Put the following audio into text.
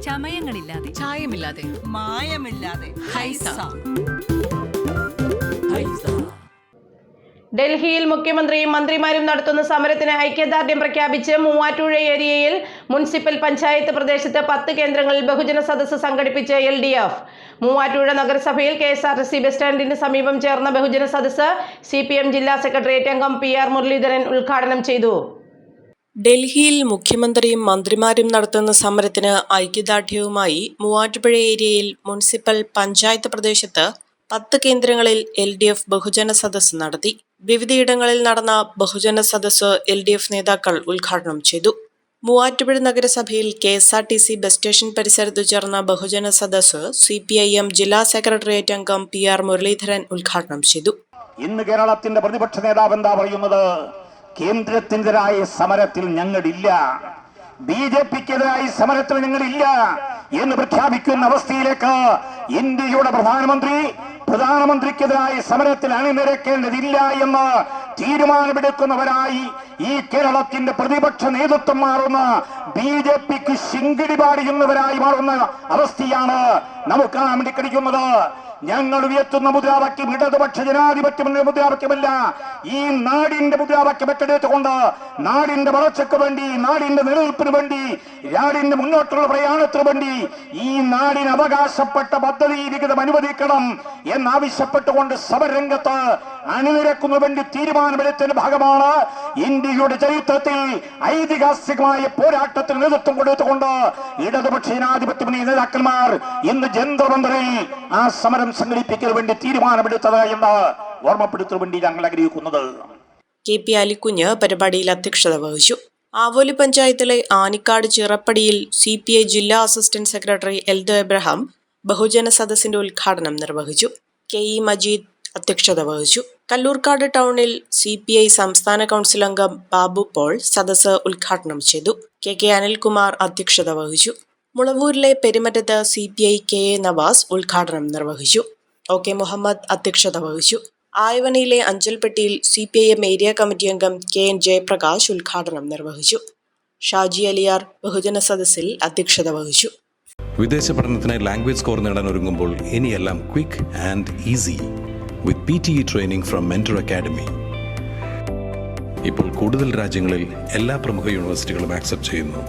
ചമയങ്ങളില്ലാതെ, ചായമില്ലാതെ, മായമില്ലാതെ. ഹൈസ. ഡൽഹിയിൽ മുഖ്യമന്ത്രിയും മന്ത്രിമാരും നടത്തുന്ന സമരത്തിന് ഐക്യദാർഢ്യം പ്രഖ്യാപിച്ച് മൂവാറ്റുപുഴ ഏരിയയിൽ മുനിസിപ്പൽ പഞ്ചായത്ത് പ്രദേശത്ത് 10 കേന്ദ്രങ്ങളിൽ ബഹുജന സദസ്സ് സംഘടിപ്പിച്ച് LDF. മൂവാറ്റുപുഴ നഗരസഭയിൽ KSRTC ബസ് സ്റ്റാൻഡിന് സമീപം ചേർന്ന ബഹുജന സദസ്സ് CPM ജില്ലാ സെക്രട്ടേറിയറ്റ് അംഗം PR മുരളീധരൻ ഉദ്ഘാടനം ചെയ്തു. ഡൽഹിയിൽ മുഖ്യമന്ത്രിയും മന്ത്രിമാരും നടത്തുന്ന സമരത്തിന് ഐക്യദാർഢ്യവുമായി മൂവാറ്റുപുഴ ഏരിയയിൽ മുനിസിപ്പൽ പഞ്ചായത്ത് പ്രദേശത്ത് 10 കേന്ദ്രങ്ങളിൽ LDF ബഹുജന സദസ്സ് നടത്തി. വിവിധയിടങ്ങളിൽ നടന്ന ബഹുജന സദസ്സ് LDF നേതാക്കൾ ഉദ്ഘാടനം ചെയ്തു. മൂവാറ്റുപുഴ നഗരസഭയിൽ KSRTC ബസ് സ്റ്റേഷൻ പരിസരത്ത് ചേർന്ന ബഹുജന സദസ്സ് CPIM ജില്ലാ സെക്രട്ടേറിയറ്റ് അംഗം PR മുരളീധരൻ ഉദ്ഘാടനം ചെയ്തു. ഇന്ന് കേരളത്തിന്റെ പ്രതിപക്ഷ നേതാവ് എന്താ പറയുന്നത്? കേന്ദ്രത്തിനെതിരായ സമരത്തിൽ ഞങ്ങളില്ല, BJPക്കെതിരായ സമരത്തിൽ ഞങ്ങളില്ല എന്ന് പ്രഖ്യാപിക്കുന്ന അവസ്ഥയിലേക്ക് ഇന്ത്യയുടെ പ്രധാനമന്ത്രിക്കെതിരായ സമരത്തിൽ അണിനിരക്കേണ്ടതില്ല എന്ന് തീരുമാനമെടുക്കുന്നവരായി ഈ കേരളത്തിന്റെ പ്രതിപക്ഷ നേതൃത്വം മാറുന്ന BJPക്ക് ശിങ്കിടി പാടിയുന്നവരായി മാറുന്ന അവസ്ഥയാണ് നമുക്ക് കാണാൻ വേണ്ടി കഴിയുന്നത്. ഞങ്ങൾ ഉയർത്തുന്ന മുദ്രാവാക്യം ഇടതുപക്ഷ ജനാധിപത്യത്തിന്റെ മുദ്രാവാക്യമല്ല, ഈ നാടിന്റെ മുദ്രാവാക്യം ഏറ്റെടുത്തുകൊണ്ട് നാടിന്റെ വളർച്ചയ്ക്ക് വേണ്ടി, നാടിന്റെ നിലനിൽപ്പിന് വേണ്ടി, നാടിന്റെ മുന്നോട്ടുള്ള പ്രയാണത്തിന് വേണ്ടി ഈ നാടിന് അവകാശപ്പെട്ട പദ്ധതി വിഹിതം അനുവദിക്കണം എന്നാവശ്യപ്പെട്ടുകൊണ്ട് സമരരംഗത്ത് അണിനിരക്കുന്ന വേണ്ടി തീരുമാനമെടുത്തതിന്റെ ഭാഗമാണ് ഇന്ത്യയുടെ ചരിത്രത്തിൽ ഐതിഹാസികമായ പോരാട്ടത്തിന് നേതൃത്വം കൊടുത്തുകൊണ്ട് ഇടതുപക്ഷ ജനാധിപത്യ നേതാക്കന്മാർ ഇന്ന് ജന്തർമന്ദറിൽ ആ സമരം സംഘടിപ്പിക്കാൻ വേണ്ടി തീരുമാനമെടുത്തത് എന്ന് ഓർമ്മപ്പെടുത്താൻ വേണ്ടി ഞങ്ങൾ ആഗ്രഹിക്കുന്നത്. KP അലിക്കുഞ്ഞ് പരിപാടിയിൽ അധ്യക്ഷത വഹിച്ചു. ആവോലി പഞ്ചായത്തിലെ ആനിക്കാട് ചിറപ്പടിയിൽ CPI ജില്ലാ അസിസ്റ്റന്റ് സെക്രട്ടറി എൽദോ എബ്രഹാം ബഹുജന സദസ്സിന്റെ ഉദ്ഘാടനം നിർവഹിച്ചു. KE മജീദ് അധ്യക്ഷത വഹിച്ചു. കല്ലൂർക്കാട് ടൗണിൽ CPI സംസ്ഥാന കൗൺസിൽ അംഗം ബാബു പോൾ സദസ്സ് ഉദ്ഘാടനം ചെയ്തു. KK അനിൽകുമാർ അധ്യക്ഷത വഹിച്ചു. മുളവൂരിലെ പെരുമറ്റത്ത് CPI KA നവാസ് ഉദ്ഘാടനം നിർവഹിച്ചു. OK മുഹമ്മദ് അധ്യക്ഷത വഹിച്ചു. ആയവനയിലെ അഞ്ചൽപ്പെട്ടിയിൽ CPIM ഏരിയ കമ്മിറ്റി അംഗം KN ജയപ്രകാശ് ഉദ്ഘാടനം നിർവഹിച്ചു. ഷാജി അലിയാർ ബഹുജന സദസ്സിൽ അധ്യക്ഷത വഹിച്ചു. വിദേശ പഠനത്തിനായി ലാംഗ്വേജ് സ്കോർ നേടാൻ ഒരുങ്ങുമ്പോൾ ഇനിയെല്ലാം quick and easy with PTE training from mentor academy. ഇപ്പോൾ കൂടുതൽ രാജ്യങ്ങളിൽ എല്ലാ പ്രമുഖ യൂണിവേഴ്സിറ്റികളും ആക്സെപ്റ്റ് ചെയ്യുന്നു.